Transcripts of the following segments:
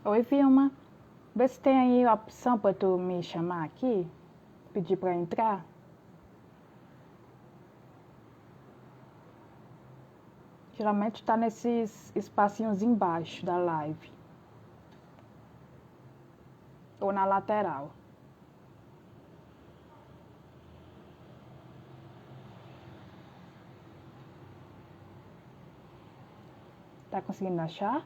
Oi, Vilma. Vê se tem aí a opção para tu me chamar aqui, pedir para entrar. Geralmente está nesses espacinhos embaixo da live. Ou na lateral. Tá conseguindo achar?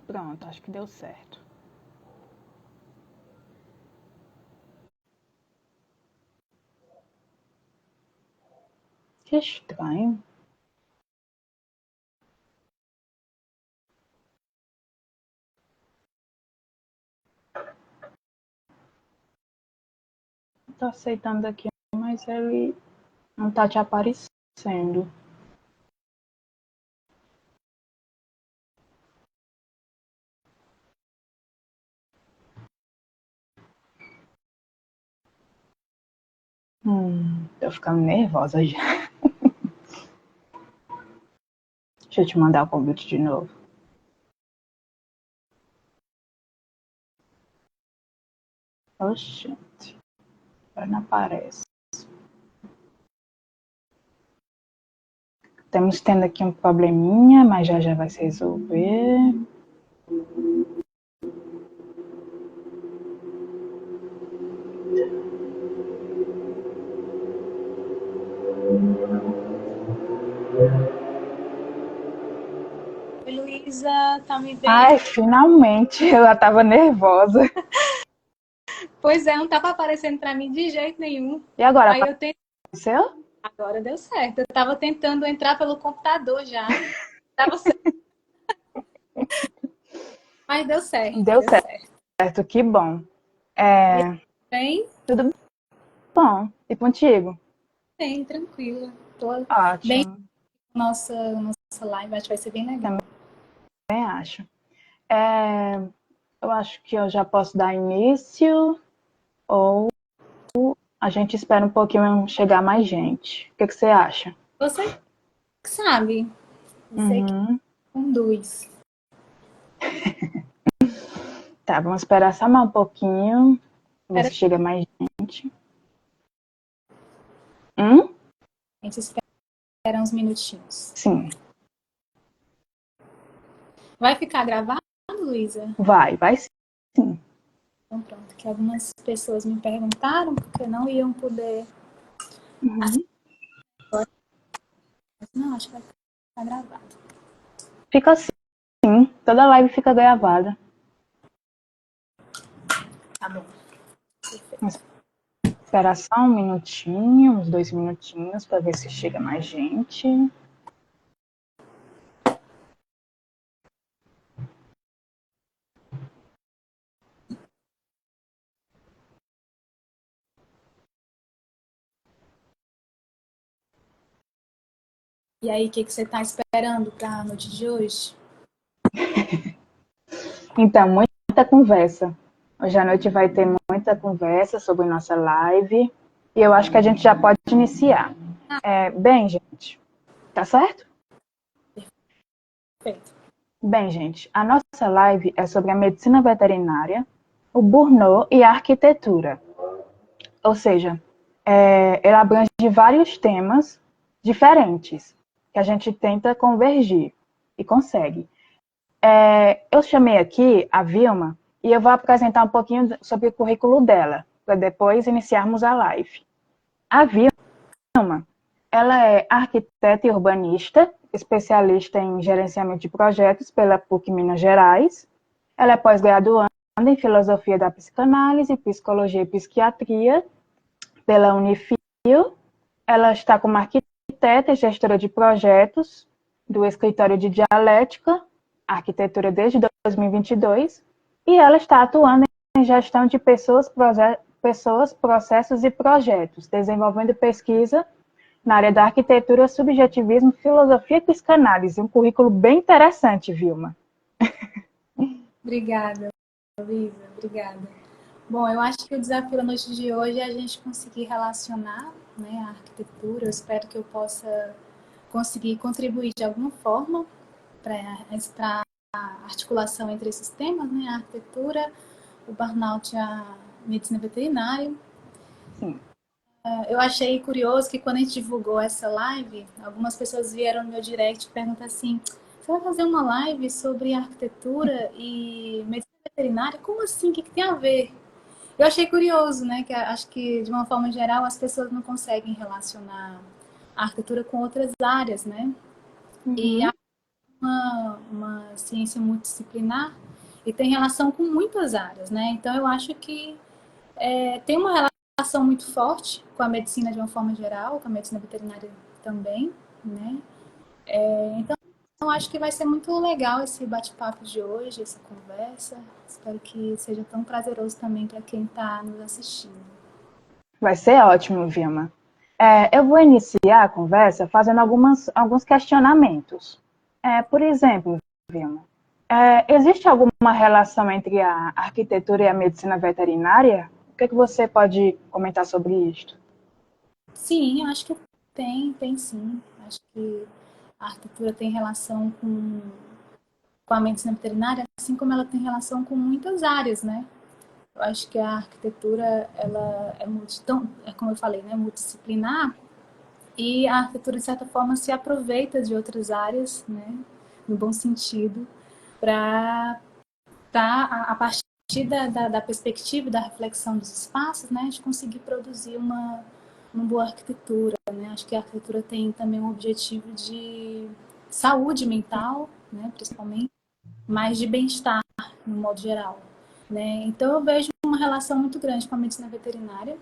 Pronto, acho que deu certo. Que estranho. Tô aceitando aqui, mas ele não tá te aparecendo. Tô ficando nervosa já. Deixa eu te mandar o convite de novo. Oxente, agora não aparece. Estamos tendo aqui um probleminha, mas já vai se resolver. Oi, Luísa, tá me vendo? Ai, finalmente, eu já tava nervosa. Pois é, não tava aparecendo pra mim de jeito nenhum. E agora, Aí eu tentei. apareceu? Agora deu certo. Eu tava tentando entrar pelo computador já. Tava certo. Mas deu certo, Deu deu certo. certo, que bom. E bem, Tudo bom. E contigo? bem, tranquila. Tô bem Ótimo, nossa live, acho que vai ser bem legal. também acho. Eu acho que eu já posso dar início ou a gente espera um pouquinho chegar mais gente. O que você acha? Você que sabe, você que Uhum. conduz. Tá, vamos esperar só mais um pouquinho, ver Espera, se chega mais gente. a gente espera uns minutinhos. Sim, Vai ficar gravado, Luísa? vai sim. Então pronto, que algumas pessoas me perguntaram porque não iam poder. Uhum. Não, acho que vai ficar gravado. Fica assim, toda live fica gravada. Tá bom. Vamos esperar só um minutinho, uns 2 minutinhos, para ver se chega mais gente. E aí, o que você está esperando para a noite de hoje? Então, muita conversa. Hoje à noite vai ter muita conversa sobre nossa live. E eu acho que a gente já pode iniciar. Bem, gente, tá certo? Perfeito. Bem, gente, a nossa live é sobre a medicina veterinária, o burnout e a arquitetura. Ou seja, ela abrange vários temas diferentes que a gente tenta convergir e consegue. Eu chamei aqui a Vilma e eu vou apresentar um pouquinho sobre o currículo dela, para depois iniciarmos a live. A Vilma, ela é arquiteta e urbanista, especialista em gerenciamento de projetos pela PUC Minas Gerais. Ela é pós-graduanda em filosofia da psicanálise, psicologia e psiquiatria pela Unifil. Ela está como arquiteta e gestora de projetos do escritório de dialética, arquitetura desde 2022, e ela está atuando em gestão de pessoas, processos e projetos, desenvolvendo pesquisa na área da arquitetura, subjetivismo, filosofia e psicanálise. Um currículo bem interessante, Vilma. Obrigada, Luísa. Obrigada. Bom, eu acho que o desafio da noite de hoje é a gente conseguir relacionar, né, a arquitetura. Eu espero que eu possa conseguir contribuir de alguma forma para a articulação entre esses temas, né, a arquitetura, o burnout e a medicina veterinária. Sim. Eu achei curioso que quando a gente divulgou essa live, algumas pessoas vieram no meu direct e perguntaram assim: você vai fazer uma live sobre arquitetura e medicina veterinária? Como assim? O que tem a ver? Eu achei curioso, né? Que acho que, de uma forma geral, as pessoas não conseguem relacionar a arquitetura com outras áreas, né? E Uhum. uma ciência multidisciplinar e tem relação com muitas áreas, né? Então, eu acho que tem uma relação muito forte com a medicina de uma forma geral, com a medicina veterinária também, né? Então, eu acho que vai ser muito legal esse bate-papo de hoje, essa conversa. Espero que seja tão prazeroso também para quem está nos assistindo. Vai ser ótimo, Vilma. Eu vou iniciar a conversa fazendo alguns questionamentos. Por exemplo, Vilma, existe alguma relação entre a arquitetura e a medicina veterinária? O que você pode comentar sobre isto? Sim, eu acho que tem sim. Acho que a arquitetura tem relação com a medicina veterinária, assim como ela tem relação com muitas áreas, né? Eu acho que a arquitetura, ela é como eu falei, né, multidisciplinar, e a arquitetura, de certa forma, se aproveita de outras áreas, né, no bom sentido, para a partir da perspectiva, da reflexão dos espaços, né, de conseguir produzir uma boa arquitetura, né? Acho que a arquitetura tem também um objetivo de saúde mental, né, principalmente, mas de bem-estar no modo geral, né? Então eu vejo uma relação muito grande com a medicina veterinária,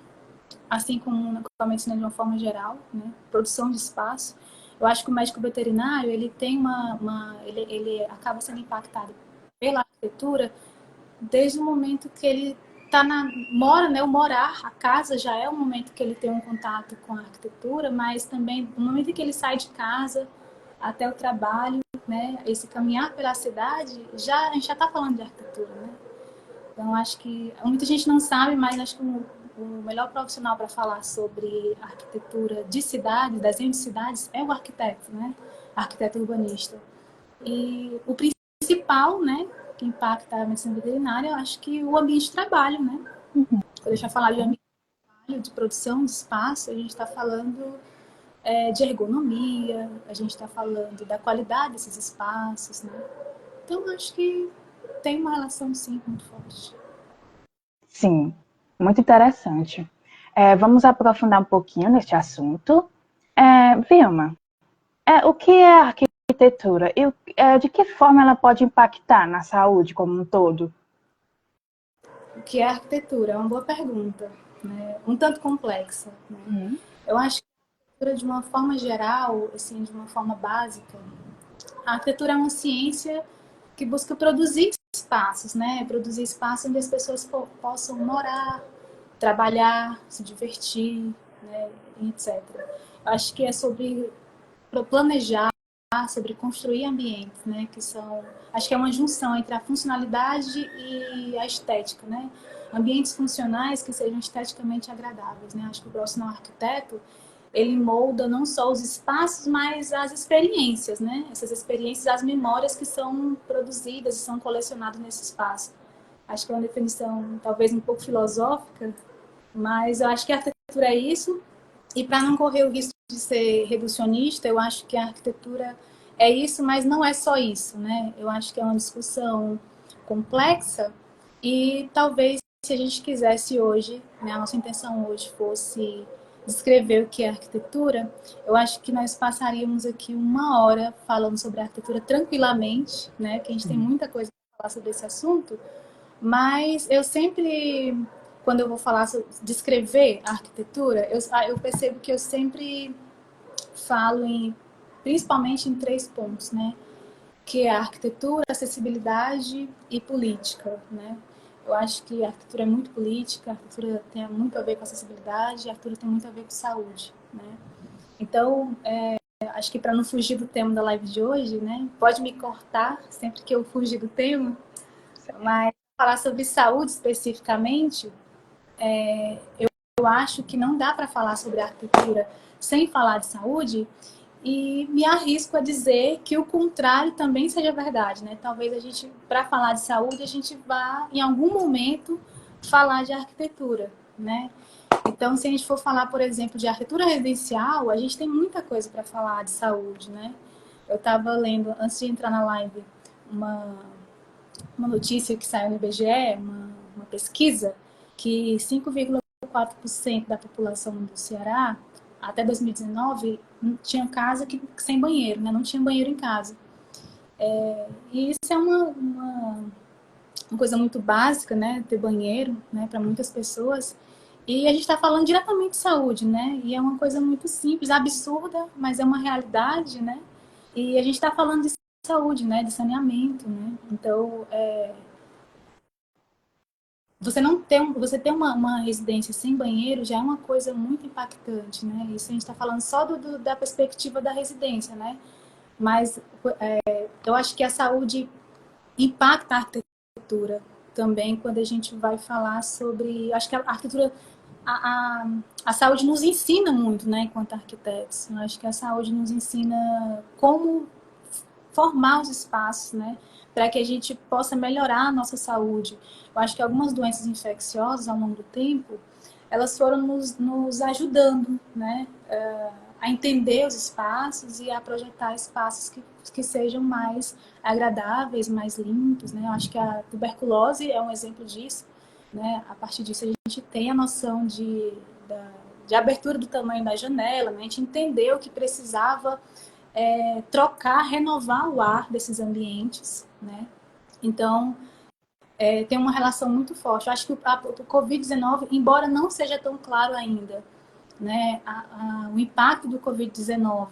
assim como com a medicina de uma forma geral, né? Produção de espaço. Eu acho que o médico veterinário ele tem ele acaba sendo impactado pela arquitetura desde o momento que ele mora, né? O morar, a casa já é o momento que ele tem um contato com a arquitetura, mas também no momento em que ele sai de casa até o trabalho, né? Esse caminhar pela cidade, a gente já está falando de arquitetura, né? Então acho que muita gente não sabe, mas acho que o melhor profissional para falar sobre arquitetura de cidades, desenho de cidades, é o arquiteto, né? Arquiteto urbanista. E o principal, né, que impacta a medicina veterinária, eu acho que o ambiente de trabalho, né? Uhum. Quando a gente vai falar de ambiente de trabalho, de produção de espaço, a gente está falando de ergonomia, a gente está falando da qualidade desses espaços, né? Então, acho que tem uma relação, sim, muito forte. Sim, muito interessante. Vamos aprofundar um pouquinho neste assunto. Vilma, o que é arquitetura e de que forma ela pode impactar na saúde como um todo? O que é arquitetura? É uma boa pergunta, né? Um tanto complexa, né? Uhum. Eu acho que a arquitetura, de uma forma geral, assim, de uma forma básica, a arquitetura é uma ciência que busca produzir espaços, né? Produzir espaços onde as pessoas possam morar, trabalhar, se divertir, né? Etc. Acho que é sobre planejar, sobre construir ambientes, né? Que são, acho que é uma junção entre a funcionalidade e a estética, né? Ambientes funcionais que sejam esteticamente agradáveis, né? Acho que o profissional arquiteto ele molda não só os espaços, mas as experiências, né? Essas experiências, as memórias que são produzidas e são colecionadas nesse espaço. Acho que é uma definição talvez um pouco filosófica, mas eu acho que a arquitetura é isso. E para não correr o risco de ser reducionista, eu acho que a arquitetura é isso, mas não é só isso, né? Eu acho que é uma discussão complexa e talvez se a gente quisesse hoje, né, a nossa intenção hoje fosse descrever o que é arquitetura, eu acho que nós passaríamos aqui uma hora falando sobre arquitetura tranquilamente, né? Que a gente tem muita coisa para falar sobre esse assunto, mas eu sempre, quando eu vou falar sobre descrever a arquitetura, eu percebo que eu sempre falo principalmente em três pontos, né? Que é a arquitetura, acessibilidade e política, né? Eu acho que a arquitetura é muito política, a arquitetura tem muito a ver com acessibilidade, a arquitetura tem muito a ver com saúde, né? Então, acho que para não fugir do tema da live de hoje, né? Pode me cortar sempre que eu fugir do tema, mas falar sobre saúde especificamente, eu acho que não dá para falar sobre arquitetura sem falar de saúde, e me arrisco a dizer que o contrário também seja verdade, né? Talvez a gente, para falar de saúde, a gente vá, em algum momento, falar de arquitetura, né? Então, se a gente for falar, por exemplo, de arquitetura residencial, a gente tem muita coisa para falar de saúde, né? Eu estava lendo, antes de entrar na live, uma, uma notícia que saiu no IBGE, uma pesquisa, que 5,4% da população do Ceará, até 2019, tinha casa sem banheiro, né? Não tinha banheiro em casa. E isso é uma coisa muito básica, né? Ter banheiro, né? Para muitas pessoas. E a gente está falando diretamente de saúde, né? E é uma coisa muito simples, absurda, mas é uma realidade, né? E a gente está falando de saúde, né? De saneamento, né? Então, você ter uma residência sem banheiro já é uma coisa muito impactante, né? Isso a gente está falando só da perspectiva da residência, né? Mas eu acho que a saúde impacta a arquitetura também quando a gente vai falar sobre... Acho que a arquitetura... A saúde nos ensina muito, né? Enquanto arquitetos. Eu acho que a saúde nos ensina como formar os espaços, né? Para que a gente possa melhorar a nossa saúde. Eu acho que algumas doenças infecciosas, ao longo do tempo, elas foram nos ajudando, né? A entender os espaços e a projetar espaços que sejam mais agradáveis, mais limpos, né? Eu acho que a tuberculose é um exemplo disso, né? A partir disso, a gente tem a noção de abertura do tamanho da janela, né? A gente entendeu que precisava trocar, renovar o ar desses ambientes, né? Então, tem uma relação muito forte. Eu acho que o Covid-19, embora não seja tão claro ainda, né, o impacto do Covid-19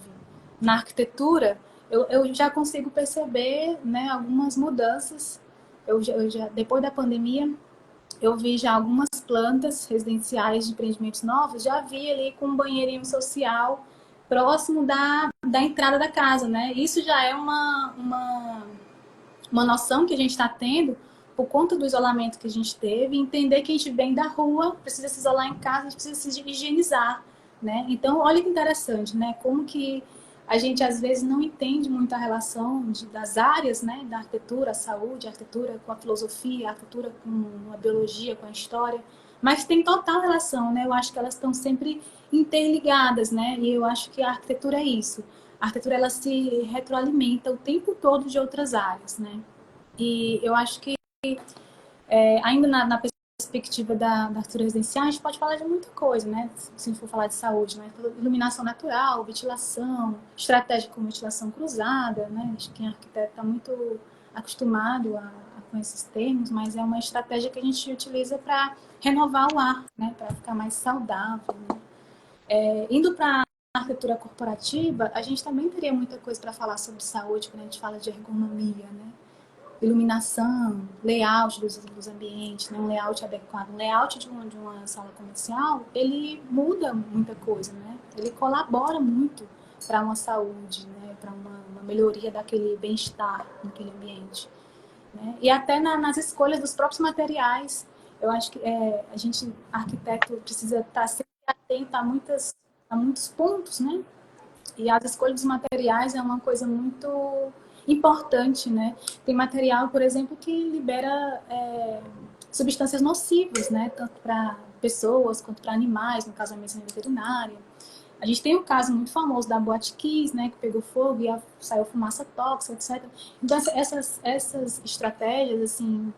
na arquitetura, eu já consigo perceber, né, algumas mudanças. Depois da pandemia, eu vi já algumas plantas residenciais de empreendimentos novos, já vi ali com um banheirinho social próximo da entrada da casa, né? Isso já é uma noção que a gente está tendo por conta do isolamento que a gente teve, entender que a gente vem da rua, precisa se isolar em casa, a gente precisa se higienizar, né? Então, olha que interessante, né? Como que a gente às vezes não entende muito a relação das áreas, né? Da arquitetura, a saúde, a arquitetura com a filosofia, a arquitetura com a biologia, com a história, mas tem total relação, né? Eu acho que elas estão sempre interligadas, né? E eu acho que a arquitetura é isso. A arquitetura, ela se retroalimenta o tempo todo de outras áreas, né? E eu acho que, ainda na perspectiva da arquitetura residencial, a gente pode falar de muita coisa, né? Se a gente for falar de saúde, né? Iluminação natural, ventilação, estratégia com ventilação cruzada, né? Acho que quem é arquiteto está muito acostumado com esses termos, mas é uma estratégia que a gente utiliza para renovar o ar, né? Para ficar mais saudável, né? Indo para a arquitetura corporativa, a gente também teria muita coisa para falar sobre saúde quando a gente fala de ergonomia, né? Iluminação, layout dos ambientes, né? Um layout adequado. Um layout de uma sala comercial, ele muda muita coisa, né? Ele colabora muito para uma saúde, né? Para uma melhoria daquele bem-estar naquele ambiente, né? E até nas escolhas dos próprios materiais, eu acho que a gente, arquiteto, precisa estar sempre atento a muitos pontos, né? E as escolhas dos materiais é uma coisa muito importante, né? Tem material, por exemplo, que libera substâncias nocivas, né? Tanto para pessoas quanto para animais, no caso da medicina veterinária. A gente tem um caso muito famoso da Boate Kiss, né? Que pegou fogo e saiu fumaça tóxica, etc. Então, essas estratégias, assim,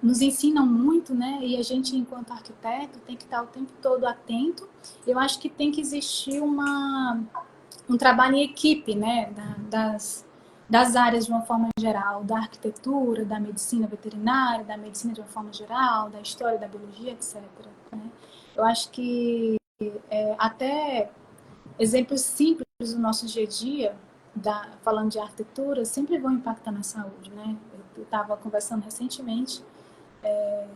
nos ensinam muito, né? E a gente, enquanto arquiteto, tem que estar o tempo todo atento. Eu acho que tem que existir um trabalho em equipe, né? Das áreas de uma forma geral, da arquitetura, da medicina veterinária, da medicina de uma forma geral, da história, da biologia, etc. Né? Eu acho que até exemplos simples do nosso dia a dia, falando de arquitetura, sempre vão impactar na saúde, né? Eu estava conversando recentemente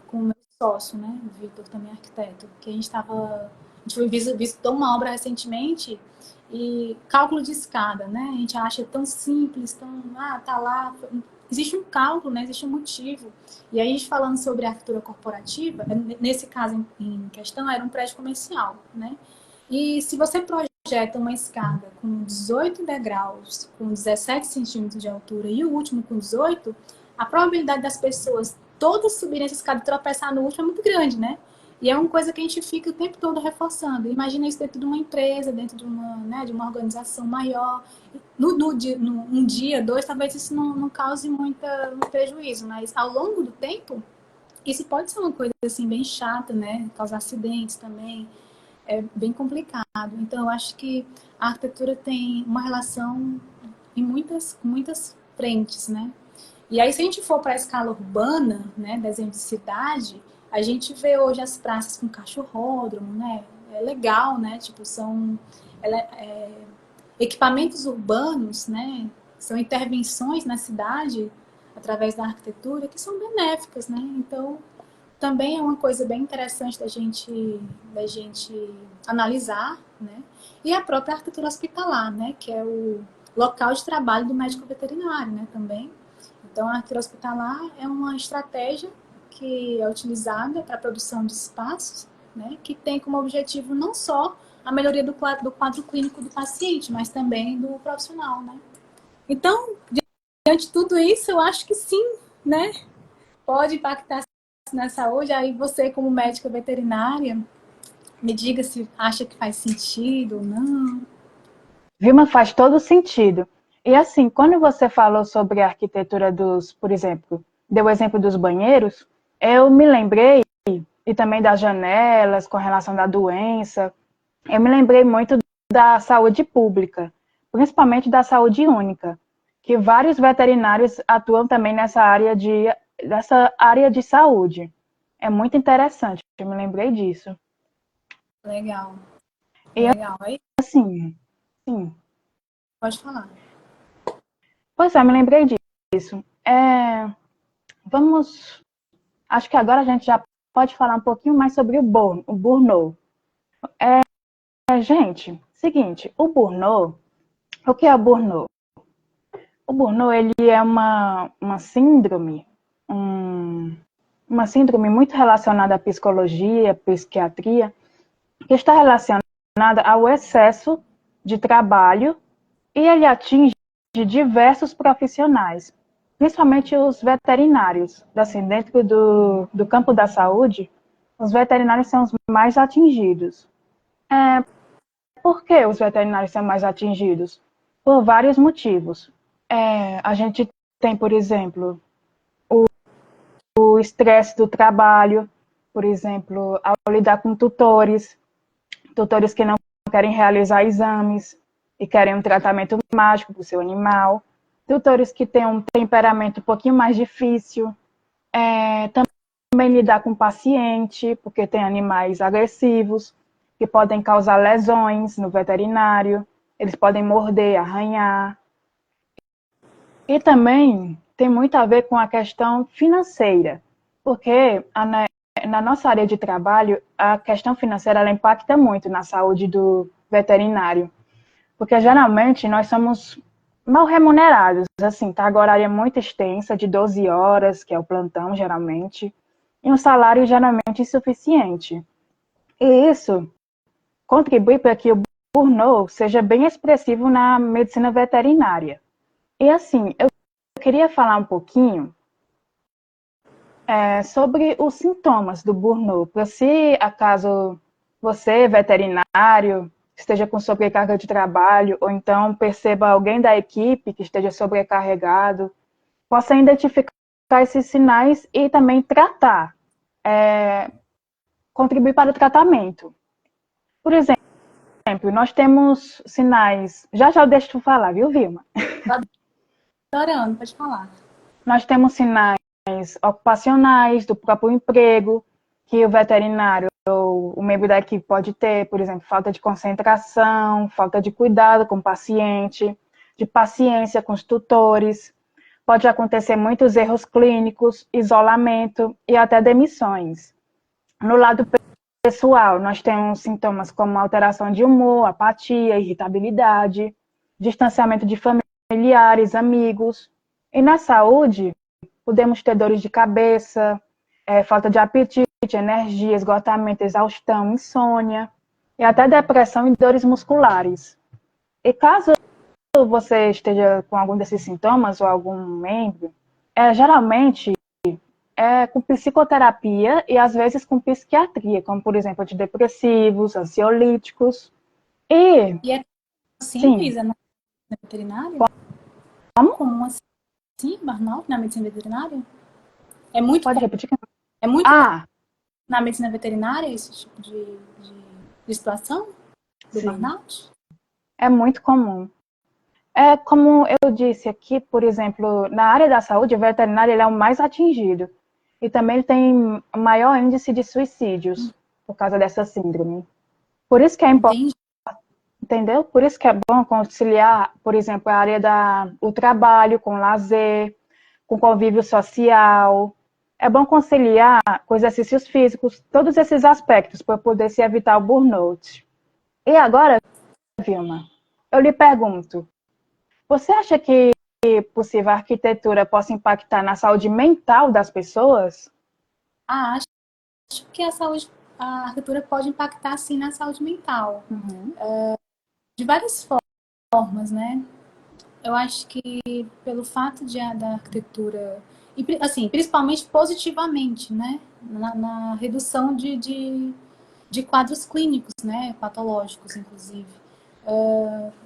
com o meu sócio, né? O Vitor, também arquiteto, que a gente foi visitou uma obra recentemente e cálculo de escada, né? A gente acha tão simples, tá lá, existe um cálculo, né? Existe um motivo. E aí, a gente falando sobre a arquitetura corporativa, nesse caso em questão, era um prédio comercial, né? E se você projeta uma escada com 18 degraus, com 17 centímetros de altura e o último com 18, a probabilidade das pessoas todas subirem essa escada e tropeçar no último é muito grande, né? E é uma coisa que a gente fica o tempo todo reforçando. Imagina isso dentro de uma empresa, dentro de uma, né, de uma organização maior. Um dia, dois, talvez isso não cause muito prejuízo, mas ao longo do tempo, isso pode ser uma coisa assim bem chata, né? Causar acidentes também. É bem complicado. Então, eu acho que a arquitetura tem uma relação em muitas frentes, né? E aí, se a gente for para a escala urbana, né, desenho de cidade, a gente vê hoje as praças com cachorródromo, né? É legal, né? Tipo, são equipamentos urbanos, né? São intervenções na cidade através da arquitetura que são benéficas, né? Então, também é uma coisa bem interessante da gente analisar, né? E a própria arquitetura hospitalar, né? Que é o local de trabalho do médico veterinário, né? Também. Então, a arquitetura hospitalar é uma estratégia que é utilizada para a produção de espaços, né? Que tem como objetivo não só a melhoria do quadro clínico do paciente, mas também do profissional, né? Então, diante de tudo isso, eu acho que sim, né? Pode impactar na saúde. Aí você, como médica veterinária, me diga se acha que faz sentido ou não. Vilma, faz todo sentido. E assim, quando você falou sobre a arquitetura dos, por exemplo, deu o exemplo dos banheiros, eu me lembrei, e também das janelas com relação da doença, eu me lembrei muito da saúde pública, principalmente da saúde única, que vários veterinários atuam também nessa área de saúde. É muito interessante, eu me lembrei disso. Legal, E legal. Aí, assim, sim. pode falar. Pois é, me lembrei disso. Vamos. Acho que agora a gente já pode falar um pouquinho mais sobre o burnout. Gente, seguinte, o que é o burnout? O burnout, ele é uma síndrome, uma síndrome muito relacionada à psicologia, psiquiatria, que está relacionada ao excesso de trabalho e ele atinge diversos profissionais, principalmente os veterinários. Assim, dentro do campo da saúde, os veterinários são os mais atingidos. Por que os veterinários são mais atingidos? Por vários motivos. A gente tem, por exemplo, o estresse do trabalho, por exemplo, ao lidar com tutores que não querem realizar exames e querem um tratamento mágico para o seu animal, tutores que têm um temperamento um pouquinho mais difícil, também lidar com o paciente, porque tem animais agressivos, que podem causar lesões no veterinário, eles podem morder, arranhar. E também tem muito a ver com a questão financeira, porque na nossa área de trabalho, a questão financeira ela impacta muito na saúde do veterinário, porque geralmente nós somos mal remunerados, assim, tá? A horária é muito extensa, de 12 horas, que é o plantão geralmente, e um salário geralmente insuficiente. E isso contribui para que o burnout seja bem expressivo na medicina veterinária. E assim, eu queria falar um pouquinho sobre os sintomas do burnout, para se acaso você, veterinário, esteja com sobrecarga de trabalho, ou então perceba alguém da equipe que esteja sobrecarregado, possa identificar esses sinais e também tratar, contribuir para o tratamento. Por exemplo, nós temos sinais, já já eu deixo tu falar, viu, Vilma? Adorando, pode falar. Nós temos sinais ocupacionais do próprio emprego, que o veterinário ou o membro da equipe pode ter, por exemplo, falta de concentração, falta de cuidado com o paciente, de paciência com os tutores. Pode acontecer muitos erros clínicos, isolamento e até demissões. No lado pessoal, nós temos sintomas como alteração de humor, apatia, irritabilidade, distanciamento de familiares, amigos, E na saúde, podemos ter dores de cabeça, falta de apetite, energia, esgotamento, exaustão, insônia, e até depressão e dores musculares. E caso você esteja com algum desses sintomas ou algum membro, geralmente com psicoterapia e às vezes com psiquiatria, como por exemplo antidepressivos, ansiolíticos. E é assim, sim, Luísa, na veterinária? como? Comum assim, burnout na medicina veterinária? É muito Pode comum, repetir? é muito comum Ah, na medicina veterinária esse tipo de situação do sim, burnout? é muito comum. É como eu disse aqui, por exemplo, na área da saúde, o veterinário ele é o mais atingido. E também ele tem maior índice de suicídios por causa dessa síndrome. Por isso que é importante, Entendi. entendeu? Por isso que é bom conciliar, por exemplo, a área do trabalho com lazer, com convívio social. É bom conciliar com exercícios físicos, todos esses aspectos para poder se evitar o burnout. E agora, Vilma, eu lhe pergunto, você acha que possível arquitetura possa impactar na saúde mental das pessoas? Ah, acho que a arquitetura pode impactar sim na saúde mental, Uhum. de várias formas, né? Eu acho que pelo fato da arquitetura, e assim, principalmente positivamente, né? Na redução de quadros clínicos, né? Patológicos, inclusive.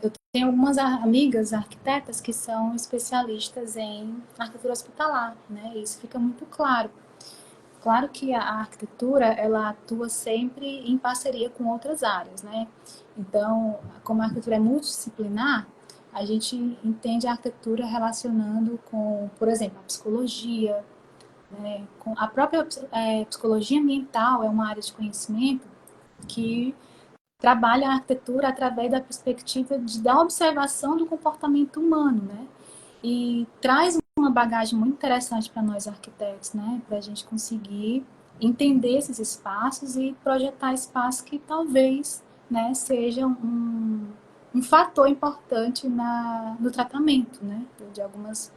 Eu tenho algumas amigas arquitetas que são especialistas em arquitetura hospitalar, né? E isso fica muito claro. Claro que a arquitetura, ela atua sempre em parceria com outras áreas, né? Então, como a arquitetura é multidisciplinar, a gente entende a arquitetura relacionando com, por exemplo, a psicologia, né? Com a própria psicologia ambiental é uma área de conhecimento que trabalha a arquitetura através da perspectiva da observação do comportamento humano, né? E traz uma bagagem muito interessante para nós arquitetos, né? Para a gente conseguir entender esses espaços e projetar espaços que talvez, né, sejam um fator importante no tratamento, né? De algumas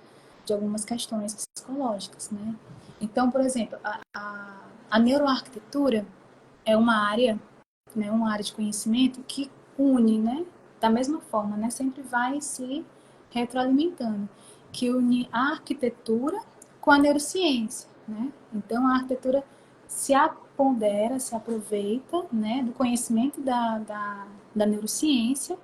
questões psicológicas, né? Então, por exemplo, a neuroarquitetura é uma área de conhecimento que une, né? Da mesma forma, né? Sempre vai se retroalimentando, que une a arquitetura com a neurociência, né? Então, a arquitetura se apodera, se aproveita, né? Do conhecimento da neurociência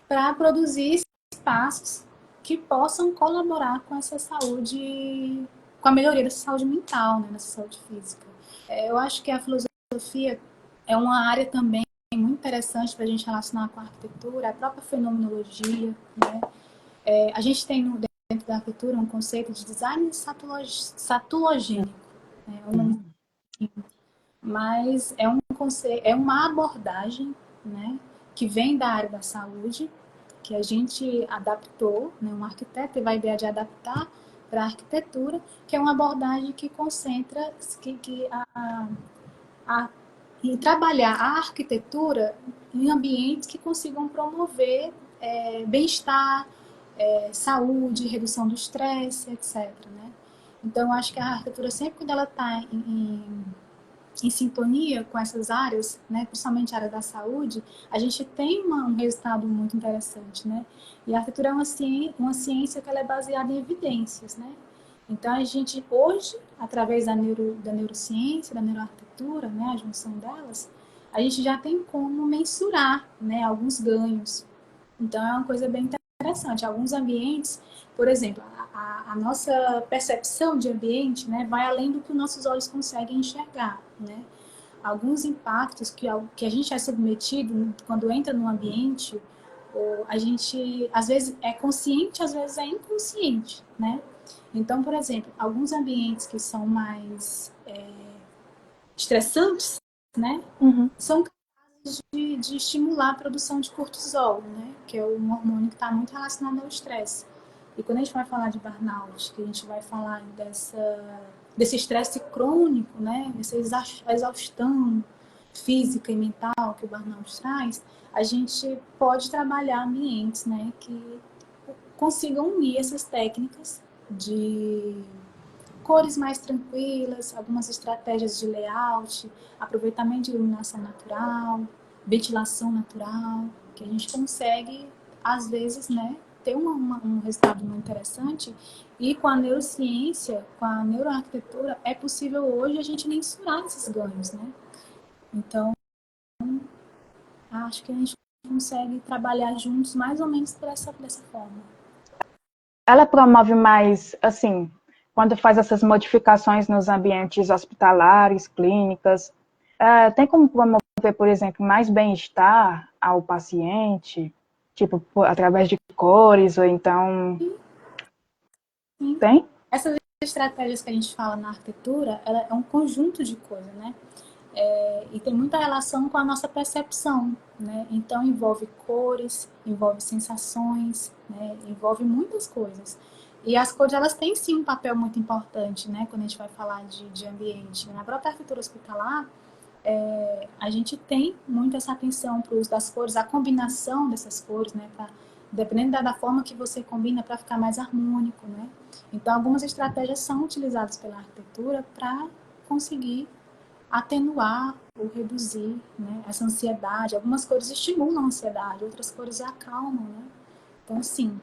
para produzir espaços que possam colaborar com essa saúde, com a melhoria dessa saúde mental, né? Nessa saúde física. Eu acho que a filosofia é uma área também muito interessante para a gente relacionar com a arquitetura, a própria fenomenologia, né? A gente tem dentro da arquitetura um conceito de design satologênico, né? Mas é um conceito, é uma abordagem, né, que vem da área da saúde, que a gente adaptou, né, um arquiteto teve a ideia de adaptar para a arquitetura, que é uma abordagem que concentra a, e trabalhar a arquitetura em ambientes que consigam promover bem-estar, saúde, redução do estresse, etc. Né? Então, acho que a arquitetura, sempre quando ela está em sintonia com essas áreas, né, principalmente a área da saúde, a gente tem um resultado muito interessante, né? E a arquitetura é uma ciência que ela é baseada em evidências, né? Então, a gente hoje, através da neurociência, da neuroarquitetura, né, a junção delas, a gente já tem como mensurar, né, alguns ganhos. Então, é uma coisa bem interessante. Alguns ambientes, por exemplo, a nossa percepção de ambiente, né, vai além do que os nossos olhos conseguem enxergar, né? Alguns impactos que a gente é submetido quando entra no ambiente, ou a gente, às vezes, é consciente, às vezes é inconsciente, né? Então, por exemplo, alguns ambientes que são mais estressantes, né, Uhum. são capazes de estimular a produção de cortisol, né, que é um hormônio que está muito relacionado ao estresse. E quando a gente vai falar de burnout, que a gente vai falar desse estresse crônico, né, dessa exaustão física e mental que o burnout traz, a gente pode trabalhar ambientes, né, que consigam unir essas técnicas de cores mais tranquilas, algumas estratégias de layout, aproveitamento de iluminação natural, ventilação natural, que a gente consegue, às vezes, né, ter um resultado muito interessante. E com a neurociência, com a neuroarquitetura, é possível hoje a gente mensurar esses ganhos, né? Então, acho que a gente consegue trabalhar juntos mais ou menos dessa forma. Ela promove mais, assim, quando faz essas modificações nos ambientes hospitalares, clínicas, tem como promover, por exemplo, mais bem-estar ao paciente, tipo, através de cores, ou então... Sim. Tem? Essas estratégias que a gente fala na arquitetura, ela é um conjunto de coisas, né? E tem muita relação com a nossa percepção, né? Então envolve cores, envolve sensações, né? Envolve muitas coisas. E as cores, elas têm sim um papel muito importante, né? Quando a gente vai falar de ambiente. Na própria arquitetura hospitalar, a gente tem muito essa atenção para o uso das cores, a combinação dessas cores, né? Dependendo da forma que você combina para ficar mais harmônico, né? Então, algumas estratégias são utilizadas pela arquitetura para conseguir atenuar ou reduzir, né, essa ansiedade. Algumas cores estimulam a ansiedade, outras cores acalmam, né? Então, sim.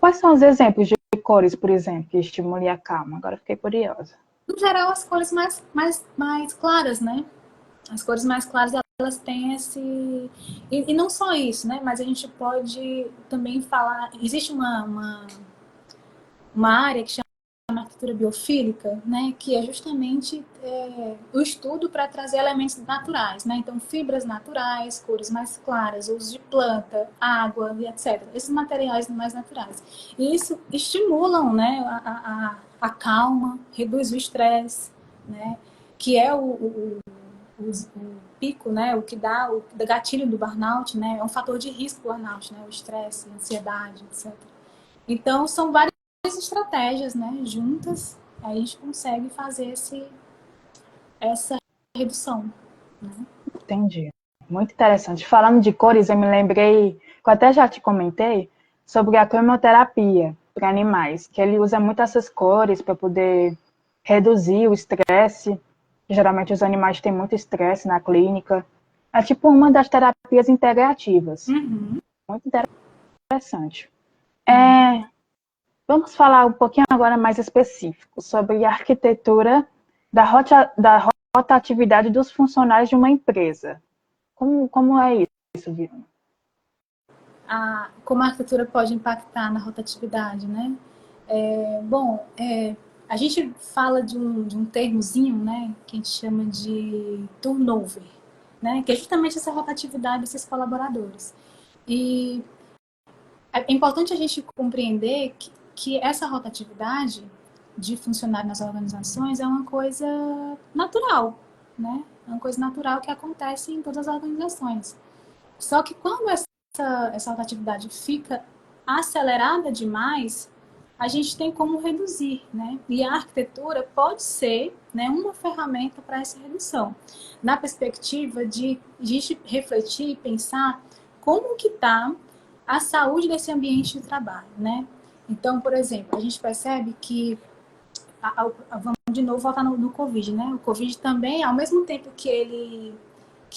Quais são os exemplos de cores, por exemplo, que estimulam a calma? Agora fiquei curiosa. No geral, as cores mais claras, né? As cores mais claras, elas têm esse... E não só isso, né? Mas a gente pode também falar... Existe uma área que chama arquitetura biofílica, né, que é justamente o estudo para trazer elementos naturais, né, então fibras naturais, cores mais claras, uso de planta, água e etc. Esses materiais mais naturais. E isso estimulam, né, a calma, reduz o estresse, né, que é o pico, né, o que dá o gatilho do burnout, né, é um fator de risco do burnout, né, o estresse, a ansiedade, etc. Então, são várias estratégias, né, juntas, a gente consegue fazer essa redução. Né? Entendi. Muito interessante. Falando de cores, eu me lembrei, que eu até já te comentei, sobre a cromoterapia para animais, que ele usa muito essas cores para poder reduzir o estresse. Geralmente os animais têm muito estresse na clínica. É tipo uma das terapias integrativas. Uhum. Muito interessante. Vamos falar um pouquinho agora mais específico sobre a arquitetura da rotatividade dos funcionários de uma empresa. Como é isso, Viana? Como a arquitetura pode impactar na rotatividade, né? A gente fala de um termozinho, né, que a gente chama de turnover, né, que é justamente essa rotatividade desses colaboradores. E é importante a gente compreender que essa rotatividade de funcionário nas organizações é uma coisa natural, né? É uma coisa natural que acontece em todas as organizações. Só que quando essa rotatividade fica acelerada demais, a gente tem como reduzir, né? E a arquitetura pode ser, né, uma ferramenta para essa redução, na perspectiva de a gente refletir e pensar como que está a saúde desse ambiente de trabalho, né? Então, por exemplo, a gente percebe que vamos de novo voltar no Covid, né? O Covid também, ao mesmo tempo que ele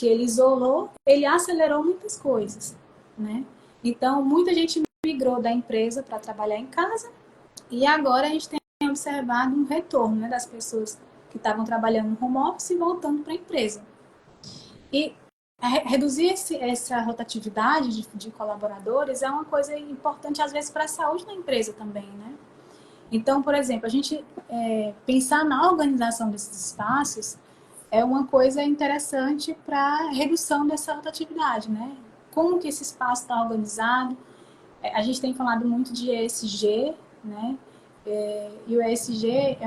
isolou, ele acelerou muitas coisas, né? Então, muita gente migrou da empresa para trabalhar em casa e agora a gente tem observado um retorno, né, das pessoas que estavam trabalhando no home office e voltando para a empresa. E reduzir essa rotatividade de colaboradores é uma coisa importante, às vezes, para a saúde da empresa também, né? Então, por exemplo, a gente pensar na organização desses espaços é uma coisa interessante para a redução dessa rotatividade, né? Como que esse espaço está organizado? A gente tem falado muito de ESG, né? E o ESG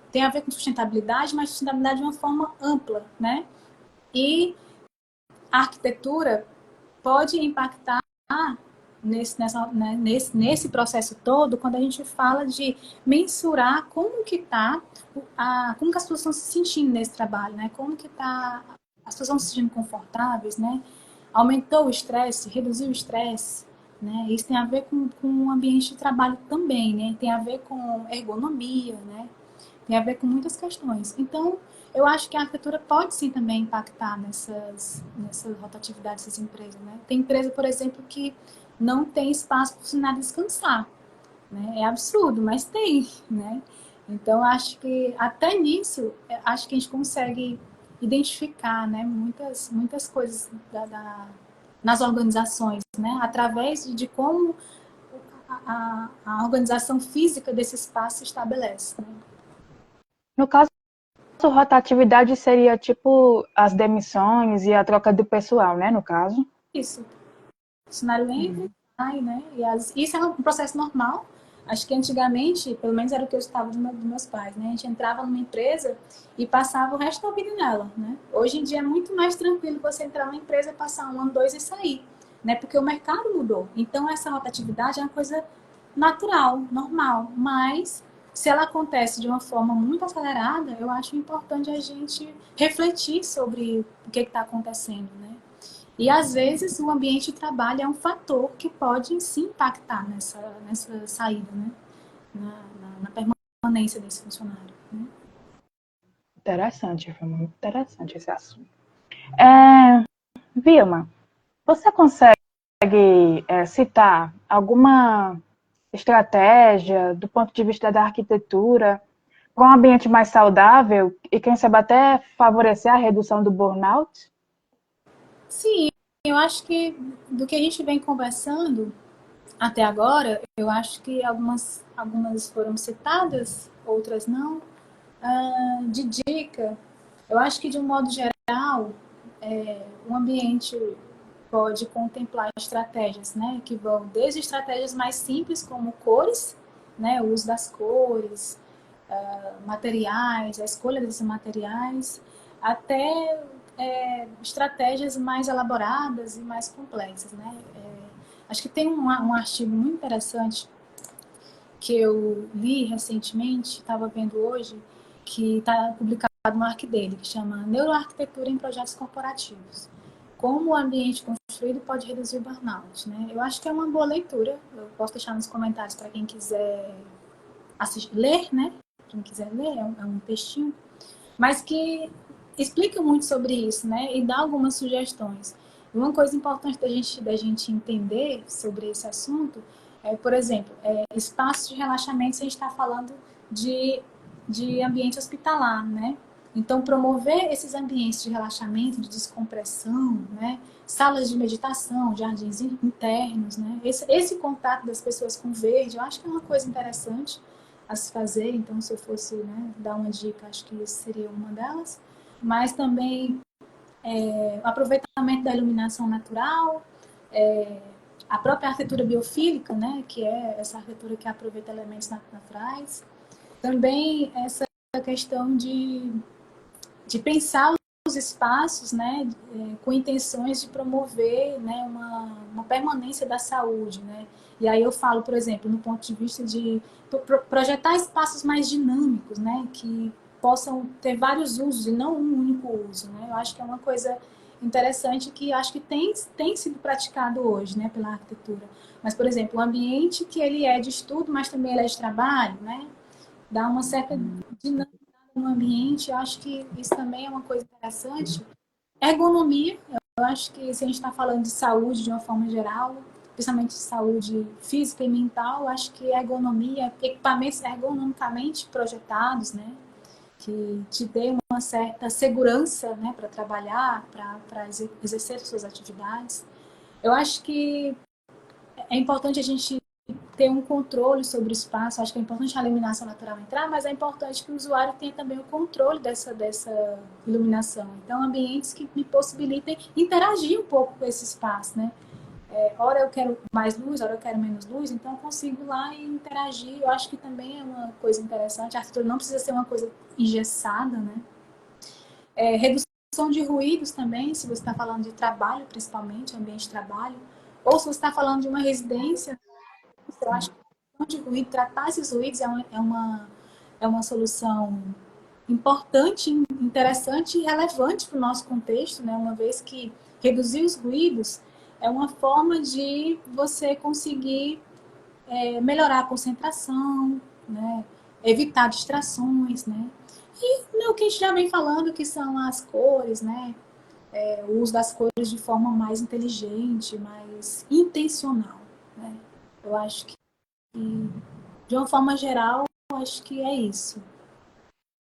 tem a ver com sustentabilidade, mas sustentabilidade de uma forma ampla, né? E a arquitetura pode impactar nesse processo todo, quando a gente fala de mensurar como que como que as pessoas estão se sentindo nesse trabalho, né? Como que as pessoas estão se sentindo confortáveis, né? Aumentou o estresse, reduziu o estresse, né? Isso tem a ver com o ambiente de trabalho também, né? Tem a ver com ergonomia, né? Tem a ver com muitas questões. Então, eu acho que a arquitetura pode sim também impactar nessas rotatividades dessas empresas, né? Tem empresa, por exemplo, que não tem espaço para o funcionário descansar, né? É absurdo, mas tem, né? Então, acho que até nisso, acho que a gente consegue identificar, né, muitas coisas nas organizações, né? Através de como a organização física desse espaço se estabelece, né? No caso, rotatividade seria tipo as demissões e a troca do pessoal, né, no caso? Isso. O funcionário entra, sai, né? Isso é um processo normal. Acho que antigamente, pelo menos era o que eu estava dos meus pais, né? A gente entrava numa empresa e passava o resto da vida nela, né? Hoje em dia é muito mais tranquilo você entrar numa empresa, passar um ano, dois e sair, né? Porque o mercado mudou. Então, essa rotatividade é uma coisa natural, normal. Mas, se ela acontece de uma forma muito acelerada, eu acho importante a gente refletir sobre o que está acontecendo, né? E, às vezes, o ambiente de trabalho é um fator que pode, sim, impactar nessa saída, né? Na permanência desse funcionário. Né? Interessante, foi muito interessante esse assunto. Vilma, você consegue citar alguma estratégia do ponto de vista da arquitetura com um ambiente mais saudável e, quem sabe, até favorecer a redução do burnout? Sim, eu acho que do que a gente vem conversando até agora, eu acho que algumas foram citadas, outras não. De dica, eu acho que de um modo geral, o ambiente pode contemplar estratégias, né, que vão desde estratégias mais simples como cores, né, o uso das cores, materiais, a escolha desses materiais, até estratégias mais elaboradas e mais complexas, né? Acho que tem um artigo muito interessante que eu li recentemente, estava vendo hoje, que está publicado no arc dele, que chama Neuroarquitetura em Projetos Corporativos. Como o ambiente construído pode reduzir o burnout, né? Eu acho que é uma boa leitura. Eu posso deixar nos comentários para quem quiser ler, né? Quem quiser ler, é um textinho, mas que explica muito sobre isso, né? E dá algumas sugestões. Uma coisa importante da gente entender sobre esse assunto é, por exemplo, espaços de relaxamento, se a gente está falando de ambiente hospitalar, né? Então, promover esses ambientes de relaxamento, de descompressão, né? Salas de meditação, jardins internos, né? Esse contato das pessoas com o verde, eu acho que é uma coisa interessante a se fazer. Então, se eu fosse, né, dar uma dica, acho que isso seria uma delas. Mas também o aproveitamento da iluminação natural, a própria arquitetura biofílica, né, que é essa arquitetura que aproveita elementos naturais. Também essa questão de pensar os espaços, né, com intenções de promover, né, uma permanência da saúde, né. E aí eu falo, por exemplo, no ponto de vista de projetar espaços mais dinâmicos, né, que possam ter vários usos e não um único uso, né. Eu acho que é uma coisa interessante que acho que tem sido praticado hoje, né, pela arquitetura. Mas, por exemplo, o ambiente que ele é de estudo, mas também ele é de trabalho, né, dá uma certa dinâmica no ambiente. Eu acho que isso também é uma coisa interessante. Ergonomia, eu acho que se a gente está falando de saúde de uma forma geral, principalmente de saúde física e mental, eu acho que ergonomia, equipamentos ergonomicamente projetados, né, que te dê uma certa segurança, né, para trabalhar, para exercer suas atividades. Eu acho que é importante a gente ter um controle sobre o espaço. Acho que é importante a iluminação natural entrar, mas é importante que o usuário tenha também o controle dessa iluminação. Então, ambientes que me possibilitem interagir um pouco com esse espaço, né? Hora eu quero mais luz, hora eu quero menos luz, então eu consigo ir lá e interagir. Eu acho que também é uma coisa interessante. A arquitetura não precisa ser uma coisa engessada, né? Redução de ruídos também, se você está falando de trabalho, principalmente, ambiente de trabalho, ou se você está falando de uma residência. Eu acho que a questão de ruído, tratar esses ruídos é uma solução importante, interessante e relevante para o nosso contexto, né? Uma vez que reduzir os ruídos é uma forma de você conseguir melhorar a concentração, né? Evitar distrações, né? E o que a gente já vem falando, que são as cores, né? O uso das cores de forma mais inteligente, mais intencional, né? Eu acho que, de uma forma geral, eu acho que é isso.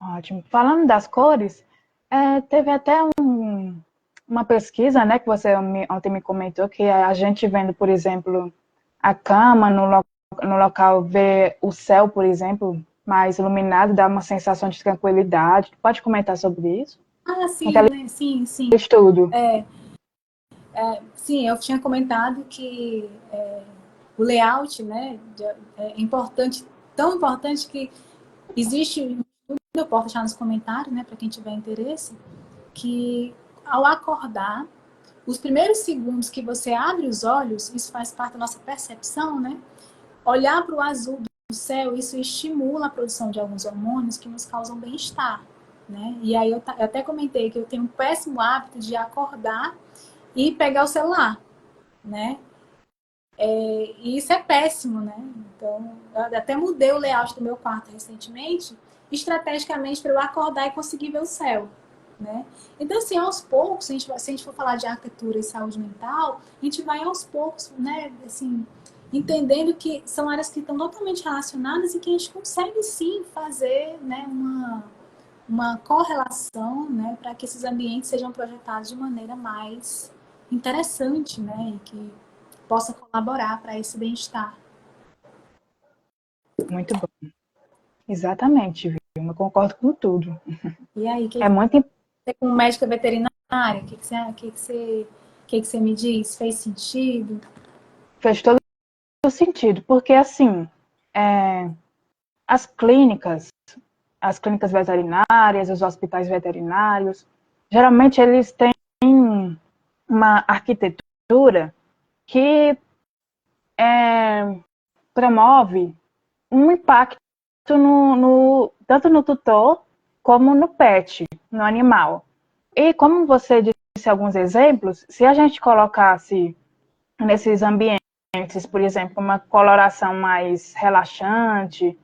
Ótimo. Falando das cores, teve até uma pesquisa, né, que você ontem me comentou, que a gente vendo, por exemplo, a cama no local, ver o céu, por exemplo, mais iluminado, dá uma sensação de tranquilidade. Pode comentar sobre isso? Ah, sim, Naquele né? Sim, sim. estudo. Sim, eu tinha comentado que o layout, né, é importante, tão importante que existe um estudo, eu posso deixar nos comentários, né, para quem tiver interesse, que ao acordar, os primeiros segundos que você abre os olhos, isso faz parte da nossa percepção, né? Olhar para o azul do céu, isso estimula a produção de alguns hormônios que nos causam bem-estar, né? E aí eu até comentei que eu tenho um péssimo hábito de acordar e pegar o celular, né? E isso é péssimo, né? Então, eu até mudei o layout do meu quarto recentemente, estrategicamente para eu acordar e conseguir ver o céu, né? Então, assim, aos poucos, se a gente for falar de arquitetura e saúde mental, a gente vai aos poucos, né? Assim, entendendo que são áreas que estão totalmente relacionadas e que a gente consegue, sim, fazer, né, uma correlação, né, para que esses ambientes sejam projetados de maneira mais interessante, né, e que possa colaborar para esse bem-estar. Muito bom. Exatamente, Vilma. Eu concordo com tudo. E aí, É muito você como médica veterinária, que você me diz? Fez sentido? fez todo sentido, porque assim, as as clínicas veterinárias, os hospitais veterinários, geralmente eles têm uma arquitetura que promove um impacto tanto no tutor como no pet, no animal. E como você disse alguns exemplos, se a gente colocasse nesses ambientes, por exemplo, uma coloração mais relaxante,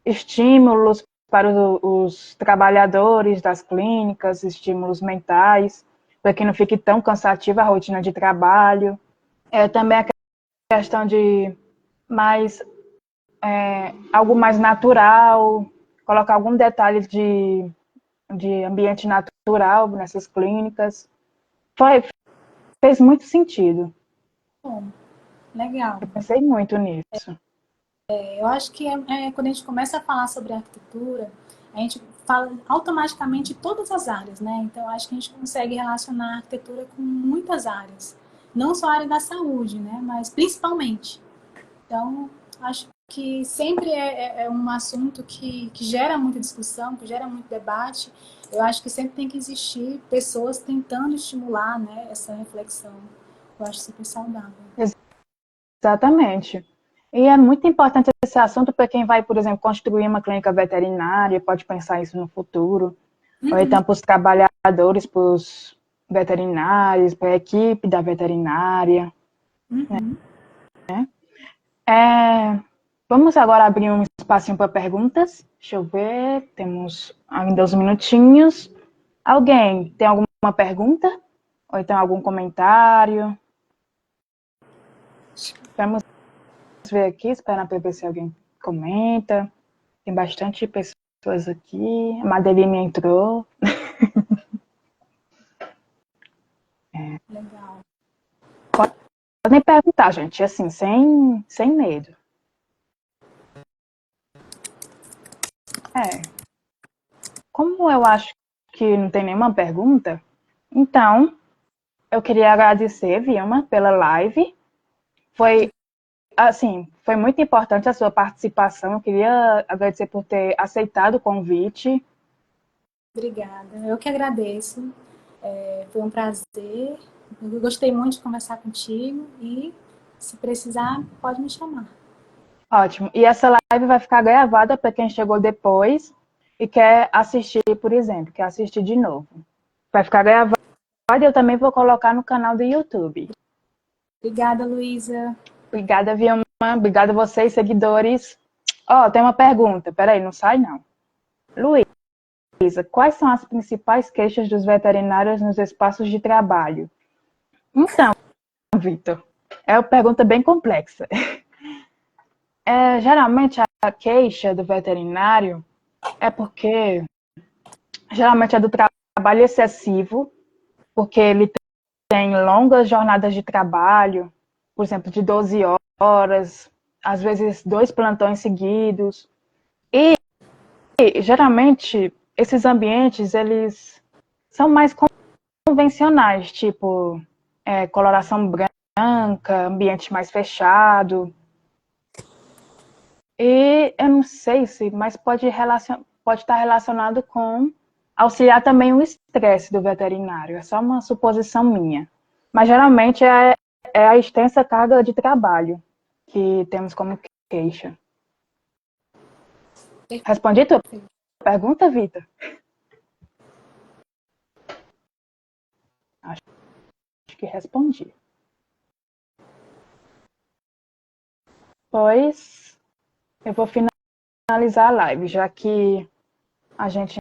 estímulos para os trabalhadores das clínicas, estímulos mentais, para que não fique tão cansativa a rotina de trabalho. Também a questão de mais algo mais natural, colocar algum detalhe de ambiente natural nessas clínicas. Fez muito sentido. Bom, legal. Eu pensei muito nisso. Eu acho que quando a gente começa a falar sobre arquitetura, a gente fala automaticamente de todas as áreas, né? Então, eu acho que a gente consegue relacionar a arquitetura com muitas áreas. Não só a área da saúde, né? Mas principalmente. Então, acho que sempre é um assunto que gera muita discussão, que gera muito debate. Eu acho que sempre tem que existir pessoas tentando estimular, né, essa reflexão. Eu acho super saudável. Exatamente. E é muito importante esse assunto para quem vai, por exemplo, construir uma clínica veterinária, pode pensar isso no futuro. Ou então para os trabalhadores, para os veterinários, para a equipe da veterinária. Uhum. Vamos agora abrir um espacinho para perguntas. Deixa eu ver, temos ainda uns minutinhos. Alguém tem alguma pergunta? Ou então algum comentário? Vamos ver aqui, esperar para ver se alguém comenta. Tem bastante pessoas aqui. A Madeline entrou. Legal. Podem perguntar, gente, assim, sem medo. Como eu acho que não tem nenhuma pergunta, então eu queria agradecer, Vilma, pela live. Foi, assim, foi muito importante a sua participação. Eu queria agradecer por ter aceitado o convite. Obrigada. Eu que agradeço. Foi um prazer. Eu gostei muito de conversar contigo e, se precisar, pode me chamar. Ótimo. E essa live vai ficar gravada para quem chegou depois e quer assistir, por exemplo, quer assistir de novo. Vai ficar gravada eu também vou colocar no canal do YouTube. Obrigada, Luísa. Obrigada, Vilma. Obrigada a vocês, seguidores. Tem uma pergunta. Peraí, não sai não. Luísa, quais são as principais queixas dos veterinários nos espaços de trabalho? Então, Vitor, é uma pergunta bem complexa. Geralmente a queixa do veterinário é porque geralmente é do trabalho excessivo, porque ele tem longas jornadas de trabalho, por exemplo, de 12 horas, às vezes 2 plantões seguidos. E geralmente esses ambientes eles são mais convencionais, tipo coloração branca, ambiente mais fechado. E eu não sei se, mas pode estar relacionado com auxiliar também o estresse do veterinário. É só uma suposição minha. Mas geralmente é a extensa carga de trabalho que temos como queixa. Respondi tua pergunta, Vitor? Acho que respondi. Pois eu vou finalizar a live, já que a gente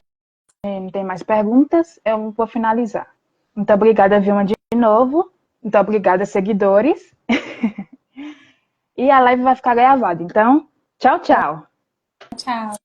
não tem mais perguntas, eu vou finalizar. Muito obrigada, Vilma, de novo. Muito obrigada, seguidores. E a live vai ficar gravada. Então, tchau, tchau. Tchau.